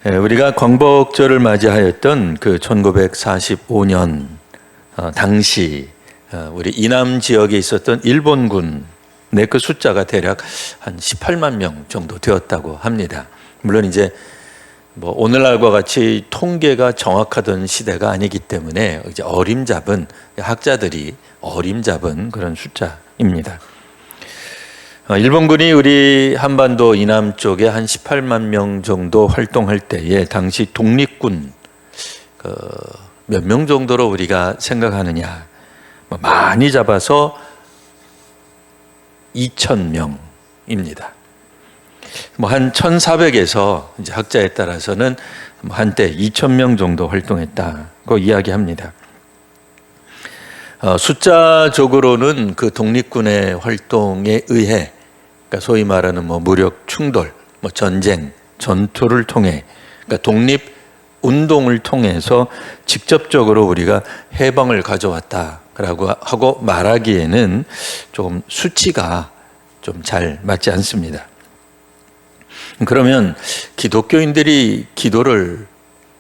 우리가 광복절을 맞이하였던 그 1945년 당시 우리 이남 지역에 있었던 일본군의 그 숫자가 대략 한 18만 명 정도 되었다고 합니다. 물론 이제 뭐 오늘날과 같이 통계가 정확하던 시대가 아니기 때문에 이제 어림잡은 학자들이 어림잡은 그런 숫자입니다. 일본군이 우리 한반도 이남 쪽에 한 18만 명 정도 활동할 때에 당시 독립군 몇 명 정도로 우리가 생각하느냐, 많이 잡아서 2,000명입니다. 한 1,400에서 이제 학자에 따라서는 한때 2,000명 정도 활동했다고 이야기합니다. 숫자적으로는 그 독립군의 활동에 의해, 그러니까 소위 말하는 무력 충돌, 전쟁, 전투를 통해, 그러니까 독립 운동을 통해서 직접적으로 우리가 해방을 가져왔다라고 하고 말하기에는 조금 수치가 좀 잘 맞지 않습니다. 그러면 기독교인들이 기도를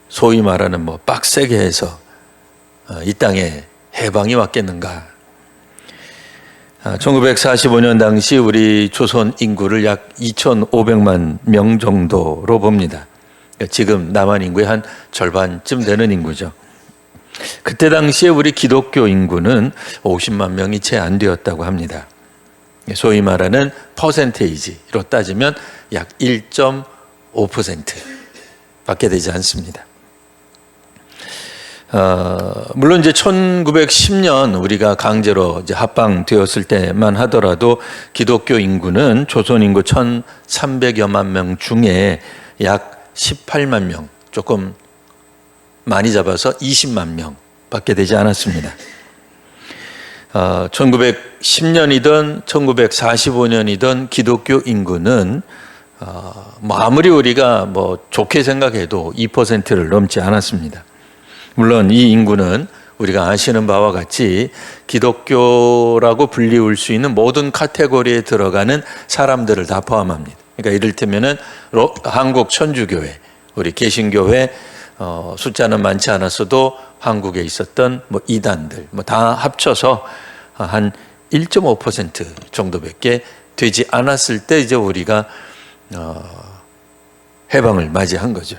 소위 말하는 빡세게 해서 이 땅에 해방이 왔겠는가? 1945년 당시 우리 조선 인구를 약 2,500만 명 정도로 봅니다. 지금 남한 인구의 한 절반쯤 되는 인구죠. 그때 당시에 우리 기독교 인구는 50만 명이 채 안 되었다고 합니다. 소위 말하는 퍼센테이지로 따지면 약 1.5% 밖에 되지 않습니다. 물론 이제 1910년 우리가 강제로 이제 합방되었을 때만 하더라도 기독교 인구는 조선 인구 1,300여만 명 중에 약 18만 명, 조금 많이 잡아서 20만 명 밖에 되지 않았습니다. 1910년이든 1945년이든 기독교 인구는 아무리 우리가 좋게 생각해도 2%를 넘지 않았습니다. 물론 이 인구는 우리가 아시는 바와 같이 기독교라고 불리울 수 있는 모든 카테고리에 들어가는 사람들을 다 포함합니다. 그러니까 이를테면은 한국 천주교회, 우리 개신교회 숫자는 많지 않았어도 한국에 있었던 이단들 다 합쳐서 한 1.5% 정도밖에 되지 않았을 때 이제 우리가 해방을 맞이한 거죠.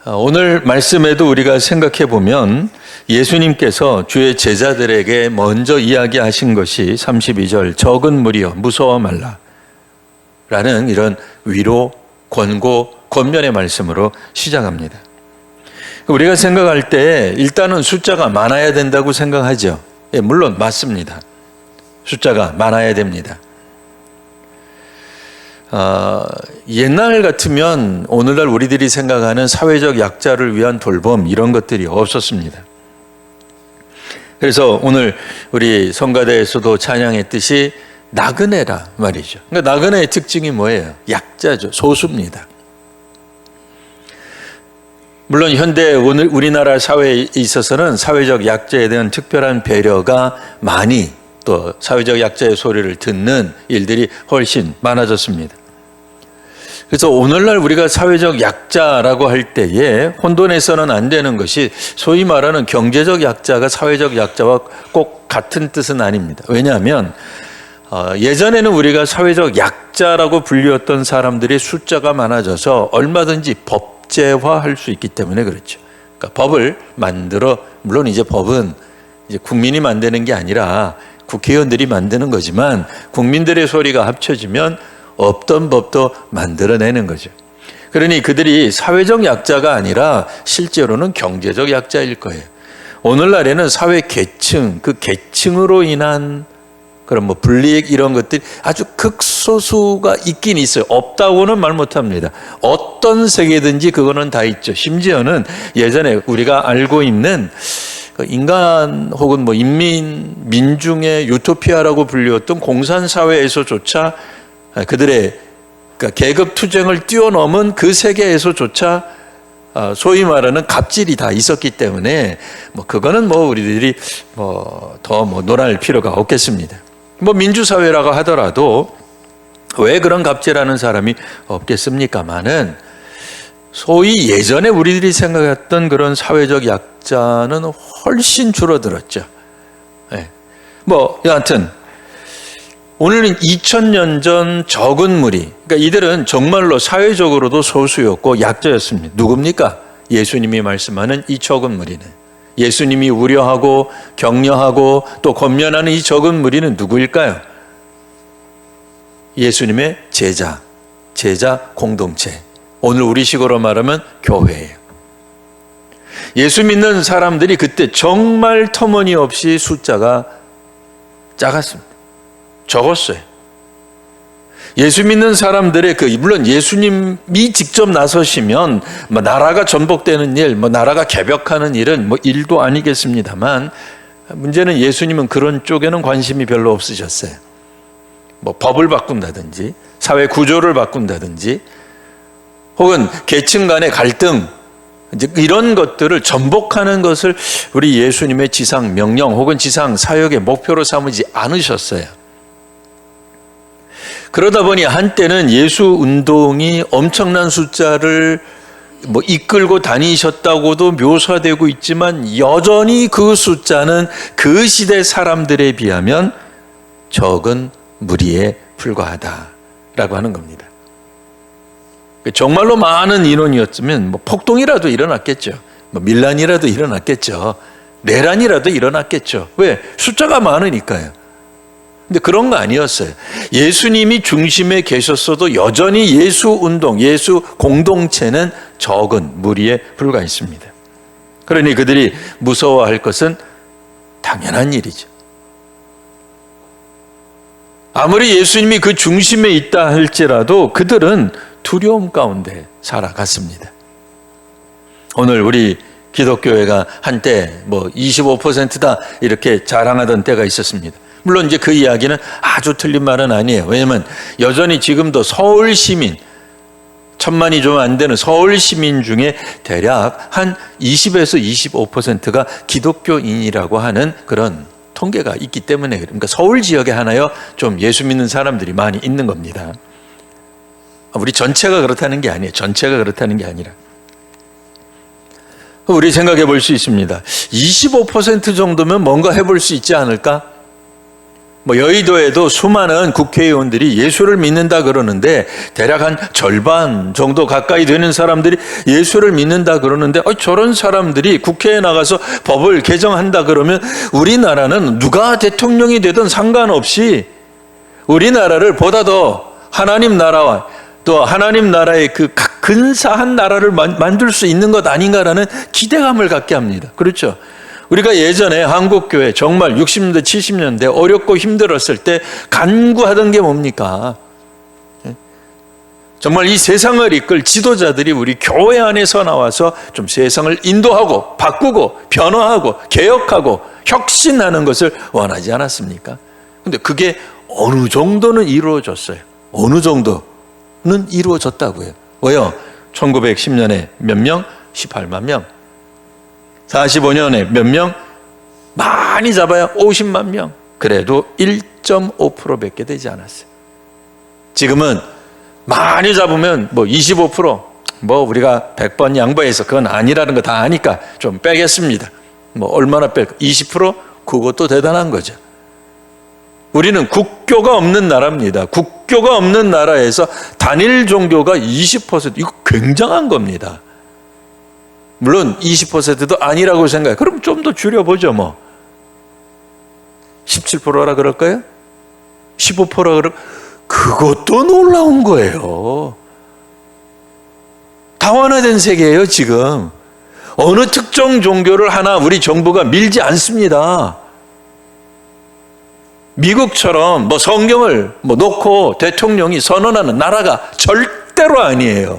오늘 말씀에도 우리가 생각해 보면 예수님께서 주의 제자들에게 먼저 이야기하신 것이 32절 적은 무리여 무서워 말라 라는 이런 위로, 권고, 권면의 말씀으로 시작합니다. 우리가 생각할 때 일단은 숫자가 많아야 된다고 생각하죠. 예, 물론 맞습니다. 숫자가 많아야 됩니다. 옛날 같으면 오늘날 우리들이 생각하는 사회적 약자를 위한 돌봄 이런 것들이 없었습니다. 그래서 오늘 우리 성가대에서도 찬양했듯이 나그네라 말이죠. 그러니까 나그네의 특징이 뭐예요? 약자죠. 소수입니다. 물론 현대 오늘 우리나라 사회에 있어서는 사회적 약자에 대한 특별한 배려가 많이 또 사회적 약자의 소리를 듣는 일들이 훨씬 많아졌습니다. 그래서 오늘날 우리가 사회적 약자라고 할 때에 혼돈해서는 안 되는 것이 소위 말하는 경제적 약자가 사회적 약자와 꼭 같은 뜻은 아닙니다. 왜냐하면 예전에는 우리가 사회적 약자라고 불렸던 사람들의 숫자가 많아져서 얼마든지 법제화할 수 있기 때문에 그렇죠. 그러니까 법을 만들어, 물론 이제 법은 이제 국민이 만드는 게 아니라 국회의원들이 만드는 거지만 국민들의 소리가 합쳐지면 없던 법도 만들어내는 거죠. 그러니 그들이 사회적 약자가 아니라 실제로는 경제적 약자일 거예요. 오늘날에는 사회 계층, 그 계층으로 인한 그런 불이익 이런 것들이 아주 극소수가 있긴 있어요. 없다고는 말 못합니다. 어떤 세계든지 그거는 다 있죠. 심지어는 예전에 우리가 알고 있는 인간 혹은 민중의 유토피아라고 불렸던 공산사회에서조차 그들의 계급 투쟁을 뛰어넘은 그 세계에서조차 소위 말하는 갑질이 다 있었기 때문에 그거는 우리들이 더 논할 필요가 없겠습니다. 민주사회라고 하더라도 왜 그런 갑질하는 사람이 없겠습니까마는 소위 예전에 우리들이 생각했던 그런 사회적 약자는 훨씬 줄어들었죠. 네. 여하튼 오늘은 2000년 전 적은 무리, 그러니까 이들은 정말로 사회적으로도 소수였고 약자였습니다. 누굽니까? 예수님이 말씀하는 이 적은 무리는, 예수님이 우려하고 격려하고 또 권면하는 이 적은 무리는 누구일까요? 예수님의 제자 공동체, 오늘 우리식으로 말하면 교회예요. 예수 믿는 사람들이 그때 정말 터무니없이 숫자가 작았습니다. 적었어요. 예수 믿는 사람들의 물론 예수님이 직접 나서시면 나라가 전복되는 일, 나라가 개벽하는 일은 일도 아니겠습니다만, 문제는 예수님은 그런 쪽에는 관심이 별로 없으셨어요. 법을 바꾼다든지 사회 구조를 바꾼다든지 혹은 계층 간의 갈등, 이런 것들을 전복하는 것을 우리 예수님의 지상 명령 혹은 지상 사역의 목표로 삼으지 않으셨어요. 그러다 보니 한때는 예수 운동이 엄청난 숫자를 이끌고 다니셨다고도 묘사되고 있지만, 여전히 그 숫자는 그 시대 사람들에 비하면 적은 무리에 불과하다라고 하는 겁니다. 정말로 많은 인원이었으면 폭동이라도 일어났겠죠. 밀란이라도 일어났겠죠. 내란이라도 일어났겠죠. 왜? 숫자가 많으니까요. 근데 그런 거 아니었어요. 예수님이 중심에 계셨어도 여전히 예수 운동, 예수 공동체는 적은 무리에 불과했습니다. 그러니 그들이 무서워할 것은 당연한 일이죠. 아무리 예수님이 그 중심에 있다 할지라도 그들은 두려움 가운데 살아갔습니다. 오늘 우리 기독교회가 한때 25%다 이렇게 자랑하던 때가 있었습니다. 물론 이제 그 이야기는 아주 틀린 말은 아니에요. 왜냐하면 여전히 지금도 서울 시민, 1000만이 좀 안 되는 서울 시민 중에 대략 한 20에서 25%가 기독교인이라고 하는 그런 통계가 있기 때문에, 그러니까 서울 지역에 하나요 좀 예수 믿는 사람들이 많이 있는 겁니다. 우리 전체가 그렇다는 게 아니에요. 전체가 그렇다는 게 아니라 우리 생각해 볼 수 있습니다. 25% 정도면 뭔가 해볼 수 있지 않을까? 여의도에도 수많은 국회의원들이 예수를 믿는다 그러는데 대략 한 절반 정도 가까이 되는 사람들이 예수를 믿는다 그러는데, 저런 사람들이 국회에 나가서 법을 개정한다 그러면 우리나라는 누가 대통령이 되든 상관없이 우리나라를 보다 더 하나님 나라와 또 하나님 나라의 그 근사한 나라를 만들 수 있는 것 아닌가라는 기대감을 갖게 합니다. 그렇죠? 우리가 예전에 한국교회 정말 60년대 70년대 어렵고 힘들었을 때 간구하던 게 뭡니까? 정말 이 세상을 이끌 지도자들이 우리 교회 안에서 나와서 좀 세상을 인도하고 바꾸고 변화하고 개혁하고 혁신하는 것을 원하지 않았습니까? 근데 그게 어느 정도는 이루어졌어요. 어느 정도는 이루어졌다고요. 왜요? 1910년에 몇 명? 18만 명. 45년에 몇 명? 많이 잡아야 50만 명. 그래도 1.5%밖에 되지 않았어요. 지금은 많이 잡으면 25%, 우리가 100번 양보해서 그건 아니라는 거 다 아니까 좀 빼겠습니다. 얼마나 뺄까? 20%? 그것도 대단한 거죠. 우리는 국교가 없는 나라입니다. 국교가 없는 나라에서 단일 종교가 20%, 이거 굉장한 겁니다. 물론 20%도 아니라고 생각해요. 그럼 좀 더 줄여보죠 17%라 그럴까요? 15%라 그럴까요? 그것도 놀라운 거예요. 다원화된 세계예요 지금. 어느 특정 종교를 하나 우리 정부가 밀지 않습니다. 미국처럼 성경을 놓고 대통령이 선언하는 나라가 절대로 아니에요.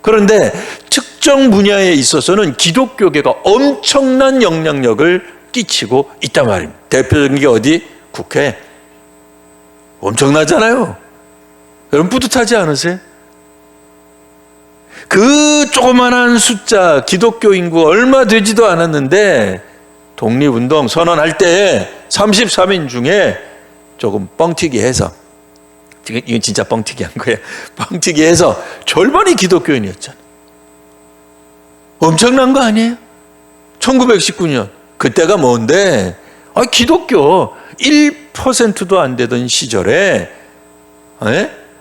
그런데 특정 분야에 있어서는 기독교계가 엄청난 영향력을 끼치고 있단 말입니다. 대표적인 게 어디? 국회. 엄청나잖아요. 여러분 뿌듯하지 않으세요? 그 조그만한 숫자 기독교 인구 얼마 되지도 않았는데 독립운동 선언할 때 33인 중에 조금 뻥튀기 해서 이건 진짜 뻥튀기 한 거예요. 뻥튀기 해서 절반이 기독교인이었잖아요. 엄청난 거 아니에요? 1919년. 그때가 뭔데? 기독교 1%도 안 되던 시절에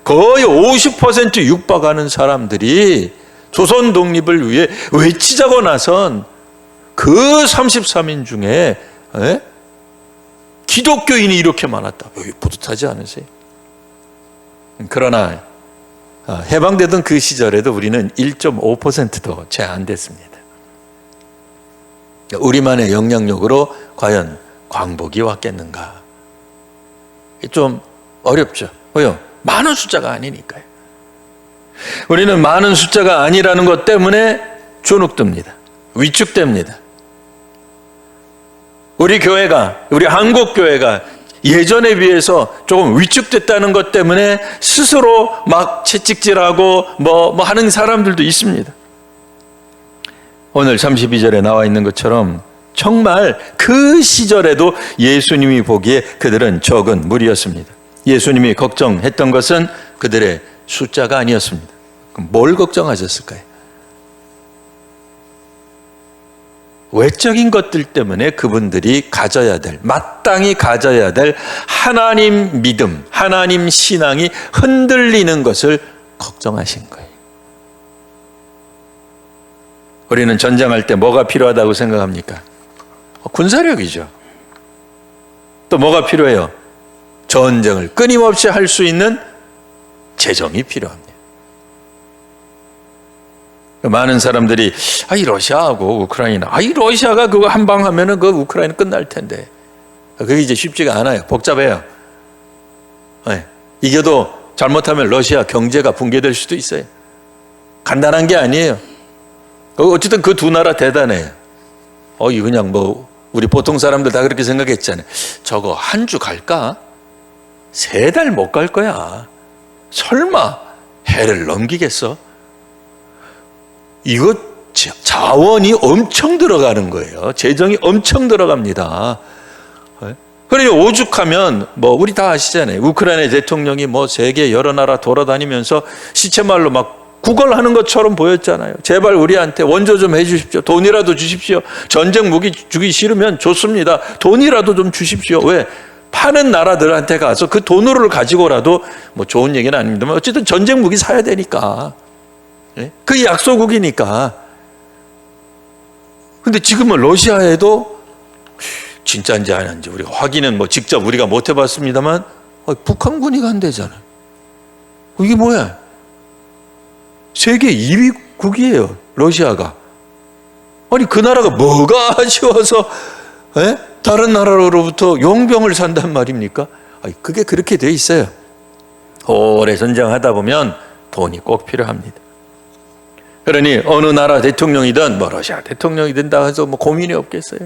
거의 50% 육박하는 사람들이 조선 독립을 위해 외치자고 나선 그 33인 중에 기독교인이 이렇게 많았다. 뿌듯하지 않으세요? 그러나 해방되던 그 시절에도 우리는 1.5%도 채 안 됐습니다. 우리만의 영향력으로 과연 광복이 왔겠는가? 좀 어렵죠. 왜요? 많은 숫자가 아니니까요. 우리는 많은 숫자가 아니라는 것 때문에 주눅듭니다. 위축됩니다. 우리 교회가, 우리 한국 교회가 예전에 비해서 조금 위축됐다는 것 때문에 스스로 막 채찍질하고 뭐 하는 사람들도 있습니다. 오늘 32절에 나와 있는 것처럼 정말 그 시절에도 예수님이 보기에 그들은 적은 무리였습니다. 예수님이 걱정했던 것은 그들의 숫자가 아니었습니다. 그럼 뭘 걱정하셨을까요? 외적인 것들 때문에 그분들이 가져야 될, 마땅히 가져야 될 하나님 믿음, 하나님 신앙이 흔들리는 것을 걱정하신 거예요. 우리는 전쟁할 때 뭐가 필요하다고 생각합니까? 군사력이죠. 또 뭐가 필요해요? 전쟁을 끊임없이 할 수 있는 재정이 필요합니다. 많은 사람들이 이 러시아하고 우크라이나, 이 러시아가 그거 한 방 하면은 그 우크라이나 끝날 텐데, 그게 이제 쉽지가 않아요. 복잡해요. 이겨도 잘못하면 러시아 경제가 붕괴될 수도 있어요. 간단한 게 아니에요. 어쨌든 그 두 나라 대단해요. 그냥 우리 보통 사람들 다 그렇게 생각했잖아요. 저거 한 주 갈까? 3달 못 갈 거야. 설마 해를 넘기겠어? 이거 자원이 엄청 들어가는 거예요. 재정이 엄청 들어갑니다. 그러니 오죽하면 우리 다 아시잖아요. 우크라이나 대통령이 세계 여러 나라 돌아다니면서 시체말로 막 구걸하는 것처럼 보였잖아요. 제발 우리한테 원조 좀 해주십시오. 돈이라도 주십시오. 전쟁 무기 주기 싫으면 좋습니다. 돈이라도 좀 주십시오. 왜? 파는 나라들한테 가서 그 돈으로 가지고라도 좋은 얘기는 아닙니다만 어쨌든 전쟁 무기 사야 되니까. 그 약소국이니까. 근데 지금은 러시아에도 진짜인지 아닌지 우리가 확인은 직접 우리가 못 해봤습니다만 북한군이 간대잖아요. 이게 뭐야? 세계 2위국이에요, 러시아가. 아니, 그 나라가 뭐가 아쉬워서 다른 나라로부터 용병을 산단 말입니까? 그게 그렇게 돼 있어요. 오래 전쟁하다 보면 돈이 꼭 필요합니다. 그러니 어느 나라 대통령이든 러시아 대통령이 된다 해서 고민이 없겠어요.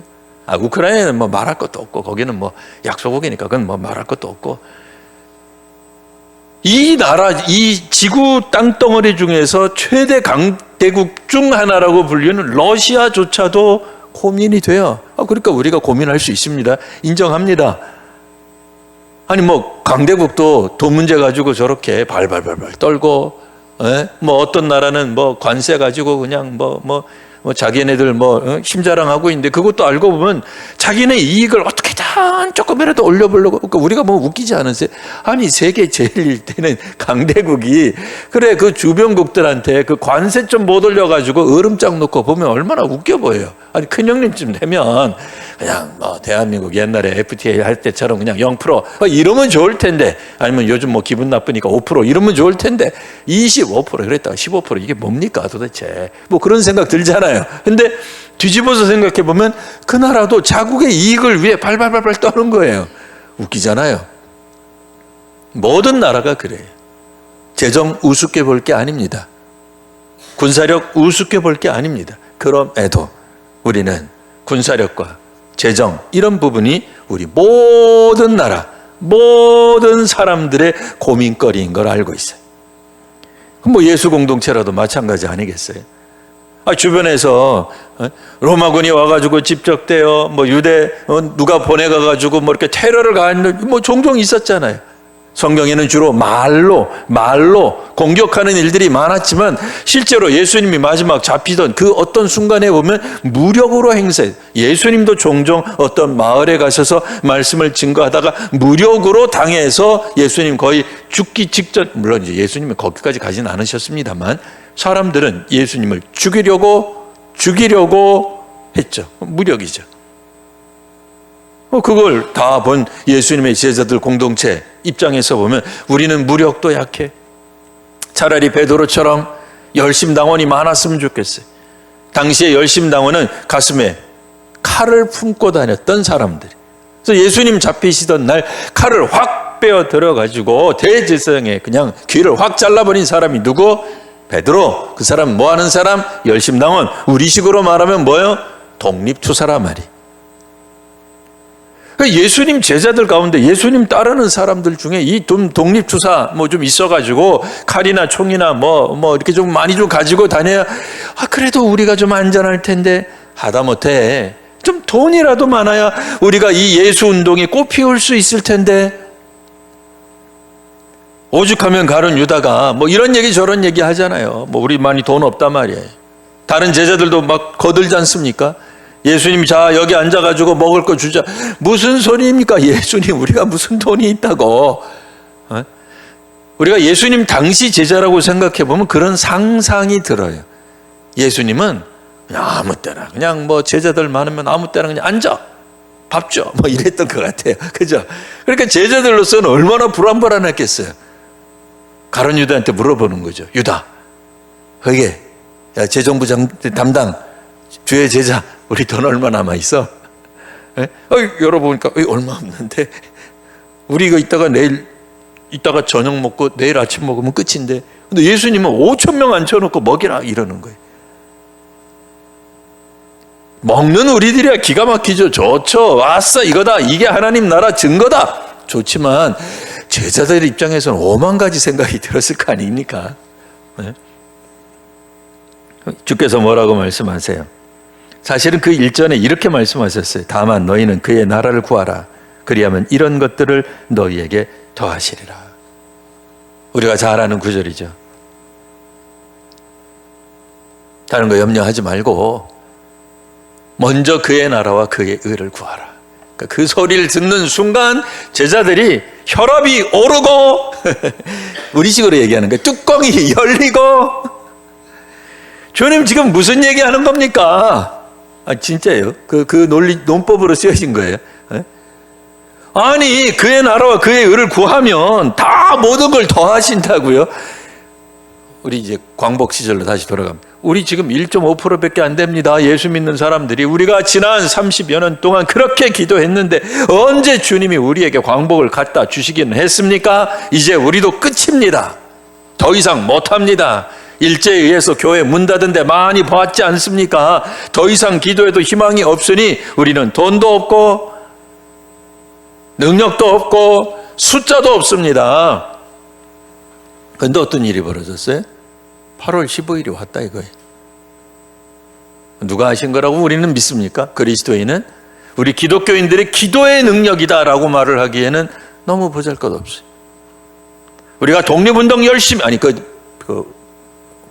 우크라이나는 말할 것도 없고 거기는 약소국이니까 그건 말할 것도 없고, 이 나라, 이 지구 땅덩어리 중에서 최대 강대국 중 하나라고 불리는 러시아조차도 고민이 돼요. 그러니까 우리가 고민할 수 있습니다. 인정합니다. 아니 강대국도 돈 문제 가지고 저렇게 발발발발 떨고, 어떤 나라는 관세 가지고 그냥 자기네들 힘자랑하고 있는데, 그것도 알고 보면 자기네 이익을 어떻게든 조금이라도 올려보려고. 그러니까 우리가 웃기지 않으세요? 아니, 세계 제일 되는 강대국이 그래 그 주변국들한테 그 관세 좀 못 올려가지고 얼음장 놓고 보면 얼마나 웃겨 보여요. 아니, 큰형님쯤 되면 그냥 대한민국 옛날에 FTA 할 때처럼 그냥 0% 이러면 좋을 텐데, 아니면 요즘 기분 나쁘니까 5% 이러면 좋을 텐데 25% 그랬다가 15% 이게 뭡니까 도대체? 그런 생각 들잖아요. 근데 뒤집어서 생각해 보면 그 나라도 자국의 이익을 위해 발발발발 떠는 거예요. 웃기잖아요. 모든 나라가 그래요. 재정 우습게 볼 게 아닙니다. 군사력 우습게 볼 게 아닙니다. 그럼에도 우리는 군사력과 재정 이런 부분이 우리 모든 나라, 모든 사람들의 고민거리인 걸 알고 있어요. 예수 공동체라도 마찬가지 아니겠어요? 주변에서 로마군이 와가지고 집적되어 유대 누가 보내가가지고 이렇게 테러를 가하는 종종 있었잖아요. 성경에는 주로 말로 공격하는 일들이 많았지만 실제로 예수님이 마지막 잡히던 그 어떤 순간에 보면 무력으로 행세. 예수님도 종종 어떤 마을에 가셔서 말씀을 증거하다가 무력으로 당해서 예수님 거의 죽기 직전, 물론 이제 예수님은 거기까지 가진 않으셨습니다만 사람들은 예수님을 죽이려고 했죠. 무력이죠. 그걸 다 본 예수님의 제자들 공동체 입장에서 보면 우리는 무력도 약해. 차라리 베드로처럼 열심당원이 많았으면 좋겠어요. 당시에 열심당원은 가슴에 칼을 품고 다녔던 사람들이. 그래서 예수님 잡히시던 날 칼을 확 빼어 들어가지고 대제사장에 그냥 귀를 확 잘라버린 사람이 누구? 베드로. 그 사람 뭐 하는 사람? 열심당원. 우리식으로 말하면 뭐예요? 독립투사란 말이에요. 예수님 제자들 가운데 예수님 따르는 사람들 중에 이 독립투사 뭐 좀 있어가지고 칼이나 총이나 뭐 이렇게 좀 많이 좀 가지고 다녀야 그래도 우리가 좀 안전할 텐데 하다못해 좀 돈이라도 많아야 우리가 이 예수 운동에 꽃 피울 수 있을 텐데 오죽하면 가룟 유다가 뭐 이런 얘기 저런 얘기 하잖아요. 뭐 우리 많이 돈 없단 말이에요. 다른 제자들도 막 거들지 않습니까? 예수님 자 여기 앉아가지고 먹을 거 주자. 무슨 소리입니까? 예수님 우리가 무슨 돈이 있다고. 우리가 예수님 당시 제자라고 생각해 보면 그런 상상이 들어요. 예수님은 그냥 아무 때나 그냥 뭐 제자들 많으면 아무 때나 그냥 앉아 밥 줘 뭐 이랬던 것 같아요. 그죠? 그러니까 제자들로서는 얼마나 불안불안했겠어요. 가룟 유다한테 물어보는 거죠. 유다 그게 재정부 담당 주의 제자 우리 돈 얼마 남아있어? 열어보니까 얼마 없는데 우리 이거 이따가 저녁 먹고 내일 아침 먹으면 끝인데 근데 예수님은 5,000명 앉혀놓고 먹이라 이러는 거예요. 먹는 우리들이야 기가 막히죠. 좋죠. 아싸 이거다. 이게 하나님 나라 증거다. 좋지만 제자들 입장에서는 5만 가지 생각이 들었을 거 아닙니까? 주께서 뭐라고 말씀하세요? 사실은 그 일전에 이렇게 말씀하셨어요. 다만 너희는 그의 나라를 구하라. 그리하면 이런 것들을 너희에게 더하시리라. 우리가 잘 아는 구절이죠. 다른 거 염려하지 말고 먼저 그의 나라와 그의 의를 구하라. 그 소리를 듣는 순간 제자들이 혈압이 오르고 우리식으로 얘기하는 거예요. 뚜껑이 열리고 주님 지금 무슨 얘기하는 겁니까? 진짜예요. 그 논법으로 쓰여진 거예요. 아니 그의 나라와 그의 의를 구하면 다 모든 걸 더하신다고요. 우리 이제 광복 시절로 다시 돌아갑니다. 우리 지금 1.5%밖에 안 됩니다. 예수 믿는 사람들이 우리가 지난 30여 년 동안 그렇게 기도했는데 언제 주님이 우리에게 광복을 갖다 주시기는 했습니까? 이제 우리도 끝입니다. 더 이상 못합니다. 일제에 의해서 교회 문 닫은 데 많이 봤지 않습니까? 더 이상 기도해도 희망이 없으니 우리는 돈도 없고 능력도 없고 숫자도 없습니다. 그런데 어떤 일이 벌어졌어요? 8월 15일이 왔다 이거예요. 누가 하신 거라고 우리는 믿습니까? 그리스도인은 우리 기독교인들의 기도의 능력이다라고 말을 하기에는 너무 보잘것없어요. 우리가 독립운동 열심히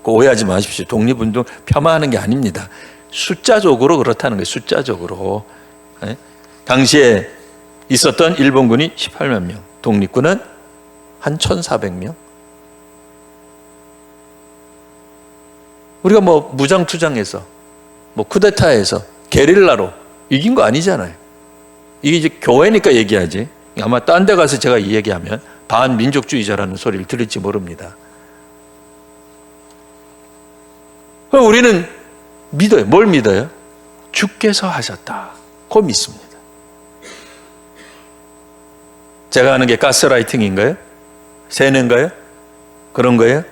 오해하지 마십시오. 독립운동 폄하하는 게 아닙니다. 숫자적으로 그렇다는 거예요. 숫자적으로. 당시에 있었던 일본군이 18만 명, 독립군은 한 1,400명. 우리가 뭐 무장투장해서 쿠데타해서 게릴라로 이긴 거 아니잖아요. 이게 이제 교회니까 얘기하지. 아마 딴 데 가서 제가 이 얘기하면 반민족주의자라는 소리를 들을지 모릅니다. 우리는 믿어요. 뭘 믿어요? 주께서 하셨다. 그거 믿습니다. 제가 하는 게 가스라이팅인가요? 세뇌인가요? 그런 거예요?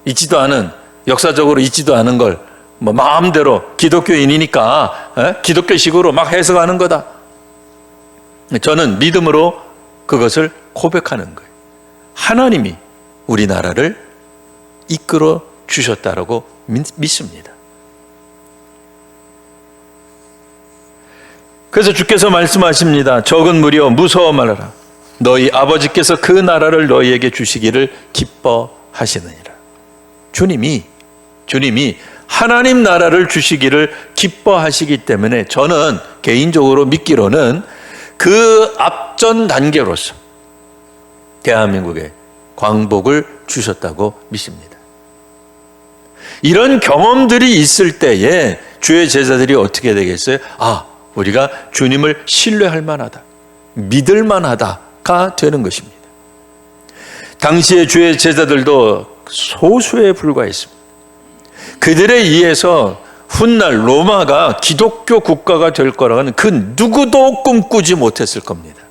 있지도 않은, 역사적으로 있지도 않은 걸 마음대로 기독교인이니까 기독교식으로 막 해석하는 거다. 저는 믿음으로 그것을 고백하는 거예요. 하나님이 우리나라를 이끌어 주셨다라고 믿습니다. 그래서 주께서 말씀하십니다. 적은 무리여 무서워 말아라. 너희 아버지께서 그 나라를 너희에게 주시기를 기뻐하시느니라. 주님이 하나님 나라를 주시기를 기뻐하시기 때문에 저는 개인적으로 믿기로는 그 앞전 단계로서 대한민국에 광복을 주셨다고 믿습니다. 이런 경험들이 있을 때에 주의 제자들이 어떻게 되겠어요? 우리가 주님을 신뢰할 만하다, 믿을 만하다가 되는 것입니다. 당시에 주의 제자들도 소수에 불과했습니다. 그들에 의해서 훗날 로마가 기독교 국가가 될 거라고는 그 누구도 꿈꾸지 못했을 겁니다.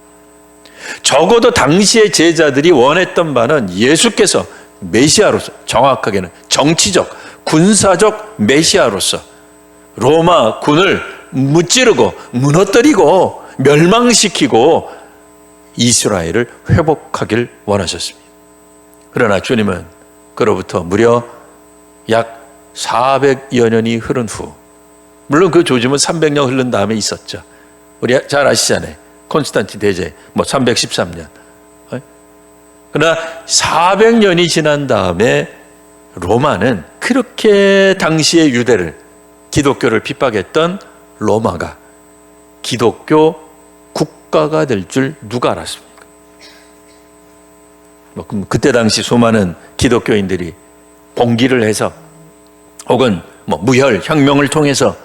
적어도 당시의 제자들이 원했던 바는 예수께서 메시아로서, 정확하게는 정치적, 군사적 메시아로서 로마 군을 무찌르고 무너뜨리고 멸망시키고 이스라엘을 회복하길 원하셨습니다. 그러나 주님은 그로부터 무려 약 400여 년이 흐른 후, 물론 그 조짐은 300년 흐른 다음에 있었죠. 우리 잘 아시잖아요. 콘스탄틴 대제 313년. 그러나 400년이 지난 다음에 로마는 그렇게 당시의 유대를, 기독교를 핍박했던 로마가 기독교 국가가 될 줄 누가 알았습니까? 그때 당시 수많은 기독교인들이 봉기를 해서 혹은 무혈 혁명을 통해서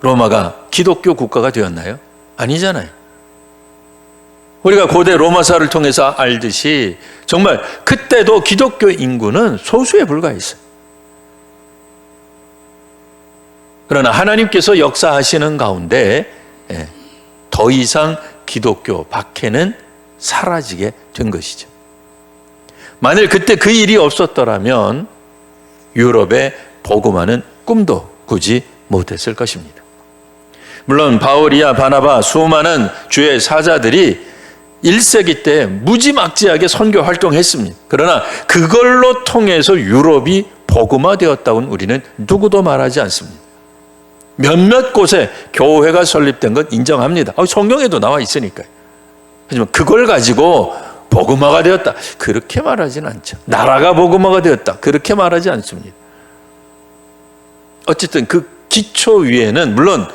로마가 기독교 국가가 되었나요? 아니잖아요. 우리가 고대 로마사를 통해서 알듯이 정말 그때도 기독교 인구는 소수에 불과했어요. 그러나 하나님께서 역사하시는 가운데 더 이상 기독교 박해는 사라지게 된 것이죠. 만일 그때 그 일이 없었더라면 유럽에 복음하는 꿈도 꾸지 못했을 것입니다. 물론 바울이야 바나바, 수많은 주의 사자들이 1세기 때 무지막지하게 선교 활동했습니다. 그러나 그걸로 통해서 유럽이 복음화되었다고는 우리는 누구도 말하지 않습니다. 몇몇 곳에 교회가 설립된 것 인정합니다. 성경에도 나와 있으니까요. 하지만 그걸 가지고 복음화가 되었다, 그렇게 말하지는 않죠. 나라가 복음화가 되었다, 그렇게 말하지 않습니다. 어쨌든 그 기초 위에는 물론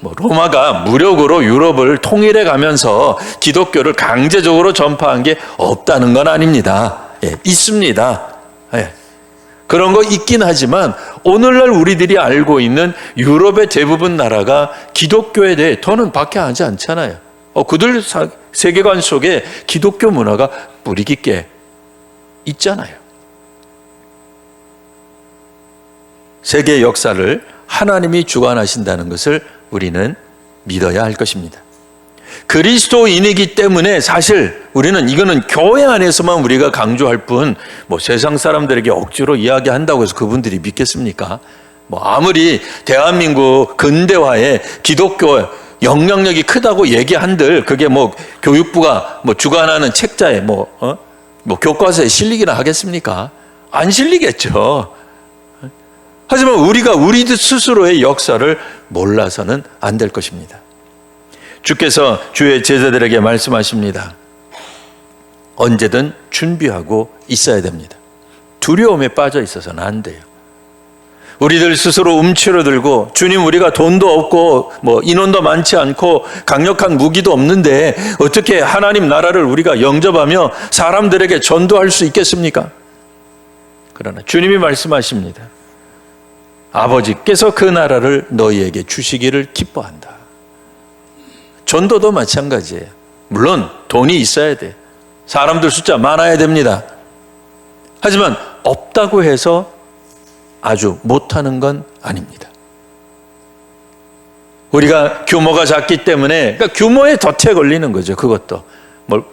로마가 무력으로 유럽을 통일해 가면서 기독교를 강제적으로 전파한 게 없다는 건 아닙니다. 있습니다. 그런 거 있긴 하지만 오늘날 우리들이 알고 있는 유럽의 대부분 나라가 기독교에 대해 더는 박해하지 않잖아요. 그들 세계관 속에 기독교 문화가 뿌리 깊게 있잖아요. 세계 역사를 하나님이 주관하신다는 것을 우리는 믿어야 할 것입니다. 그리스도인이기 때문에 사실 우리는 이거는 교회 안에서만 우리가 강조할 뿐 세상 사람들에게 억지로 이야기한다고 해서 그분들이 믿겠습니까? 아무리 대한민국 근대화에 기독교 영향력이 크다고 얘기한들 그게 교육부가 주관하는 책자에 교과서에 실리기나 하겠습니까? 안 실리겠죠. 하지만 우리가 우리 스스로의 역사를 몰라서는 안 될 것입니다. 주께서 주의 제자들에게 말씀하십니다. 언제든 준비하고 있어야 됩니다. 두려움에 빠져 있어서는 안 돼요. 우리들 스스로 움츠러들고 주님, 우리가 돈도 없고 인원도 많지 않고 강력한 무기도 없는데 어떻게 하나님 나라를 우리가 영접하며 사람들에게 전도할 수 있겠습니까? 그러나 주님이 말씀하십니다. 아버지께서 그 나라를 너희에게 주시기를 기뻐한다. 전도도 마찬가지예요. 물론 돈이 있어야 돼. 사람들 숫자 많아야 됩니다. 하지만 없다고 해서 아주 못하는 건 아닙니다. 우리가 규모가 작기 때문에 규모의 덫에 걸리는 거죠. 그것도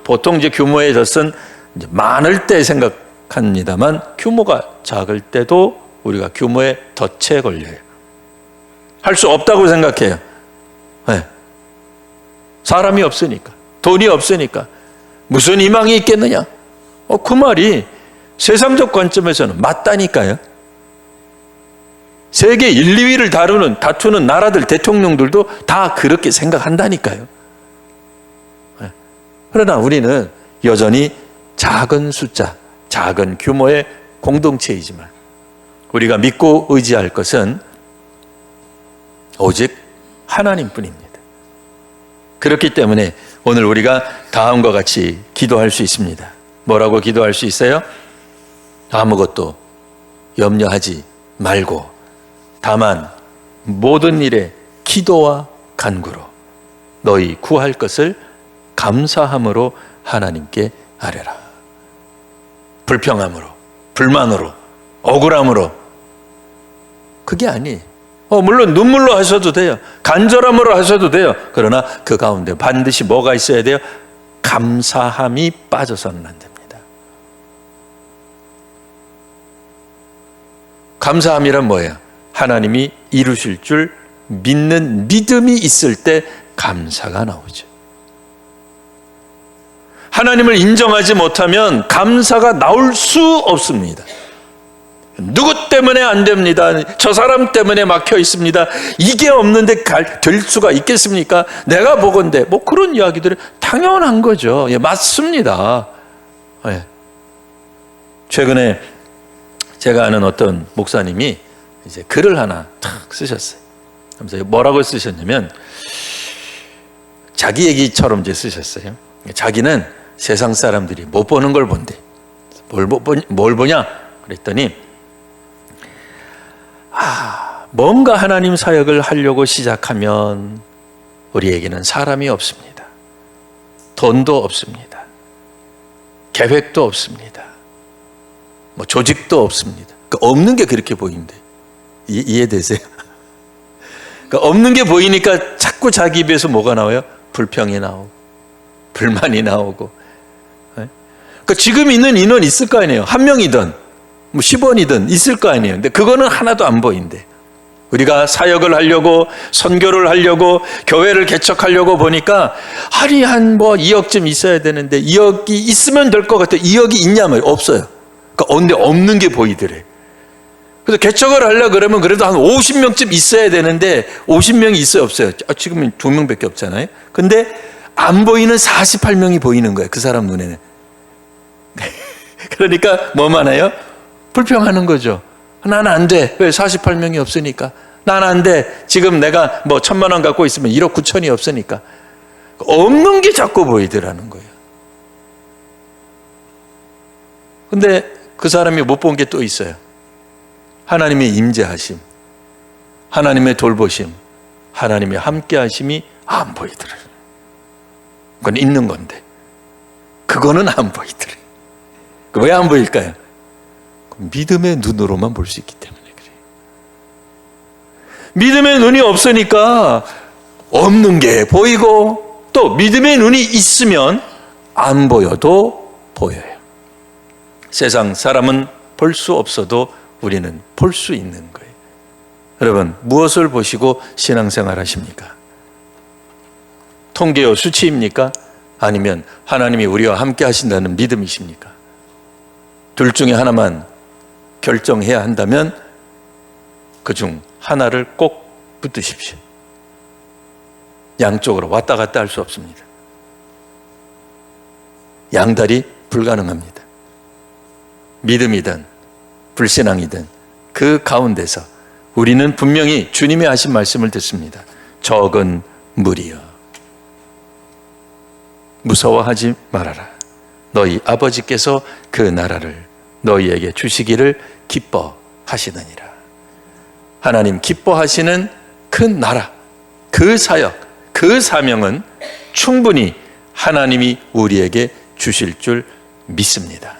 보통 이제 규모의 덫은 이제 많을 때 생각합니다만 규모가 작을 때도 우리가 규모의 덫에 걸려요. 할 수 없다고 생각해요. 사람이 없으니까, 돈이 없으니까 무슨 희망이 있겠느냐? 그 말이 세상적 관점에서는 맞다니까요. 세계 1, 2위를 다투는 나라들 대통령들도 다 그렇게 생각한다니까요. 그러나 우리는 여전히 작은 숫자, 작은 규모의 공동체이지만 우리가 믿고 의지할 것은 오직 하나님뿐입니다. 그렇기 때문에 오늘 우리가 다음과 같이 기도할 수 있습니다. 뭐라고 기도할 수 있어요? 아무것도 염려하지 말고 다만 모든 일에 기도와 간구로 너희 구할 것을 감사함으로 하나님께 아뢰라. 불평함으로, 불만으로, 억울함으로 그게 아니에요. 물론 눈물로 하셔도 돼요. 간절함으로 하셔도 돼요. 그러나 그 가운데 반드시 뭐가 있어야 돼요? 감사함이 빠져서는 안 됩니다. 감사함이란 뭐예요? 하나님이 이루실 줄 믿는 믿음이 있을 때 감사가 나오죠. 하나님을 인정하지 못하면 감사가 나올 수 없습니다. 누구 때문에 안 됩니다. 저 사람 때문에 막혀 있습니다. 이게 없는데 될 수가 있겠습니까? 내가 보건대 뭐 그런 이야기들이 당연한 거죠. 예, 맞습니다. 예. 최근에 제가 아는 어떤 목사님이 이제 글을 하나 탁 쓰셨어요. 그래서 뭐라고 쓰셨냐면 자기 얘기처럼 이제 쓰셨어요. 자기는 세상 사람들이 못 보는 걸 본대. 뭘 보냐? 그랬더니 뭔가 하나님 사역을 하려고 시작하면 우리에게는 사람이 없습니다. 돈도 없습니다. 계획도 없습니다. 뭐 조직도 없습니다. 없는 게 그렇게 보이는데 이해되세요? 없는 게 보이니까 자꾸 자기 입에서 뭐가 나와요? 불평이 나오고 불만이 나오고. 지금 있는 인원 있을 거 아니에요. 한 명이든 뭐 10원이든 있을 거 아니에요. 근데 그거는 하나도 안 보인대. 우리가 사역을 하려고 선교를 하려고 교회를 개척하려고 보니까 하루에 한 2억쯤 있어야 되는데 2억이 있으면 될 것 같아요. 2억이 있냐면 없어요. 그러니까 없는 게 보이더래. 그래서 개척을 하려고 그러면 그래도 한 50명쯤 있어야 되는데 50명이 있어요, 없어요? 지금은 2명밖에 없잖아요. 근데 안 보이는 48명이 보이는 거예요. 그 사람 눈에는. 그러니까 뭐만 해요? 불평하는 거죠. 난 안 돼. 왜? 48명이 없으니까. 난 안 돼. 지금 내가 1,000만 원 갖고 있으면 1억 9천이 없으니까. 없는 게 자꾸 보이더라는 거예요. 근데 그 사람이 못 본 게 또 있어요. 하나님의 임재하심, 하나님의 돌보심, 하나님의 함께하심이 안 보이더래요. 그건 있는 건데 그거는 안 보이더래요. 왜 안 보일까요? 믿음의 눈으로만 볼 수 있기 때문에 그래요. 믿음의 눈이 없으니까 없는 게 보이고 또 믿음의 눈이 있으면 안 보여도 보여요. 세상 사람은 볼 수 없어도 우리는 볼 수 있는 거예요. 여러분, 무엇을 보시고 신앙생활 하십니까? 통계요, 수치입니까? 아니면 하나님이 우리와 함께 하신다는 믿음이십니까? 둘 중에 하나만 결정해야 한다면 그중 하나를 꼭 붙드십시오. 양쪽으로 왔다 갔다 할 수 없습니다. 양다리 불가능합니다. 믿음이든 불신앙이든 그 가운데서 우리는 분명히 주님의 하신 말씀을 듣습니다. 적은 무리여 무서워하지 말아라. 너희 아버지께서 그 나라를 너희에게 주시기를 기뻐하시느니라. 하나님 기뻐하시는 그 나라, 그 사역, 그 사명은 충분히 하나님이 우리에게 주실 줄 믿습니다.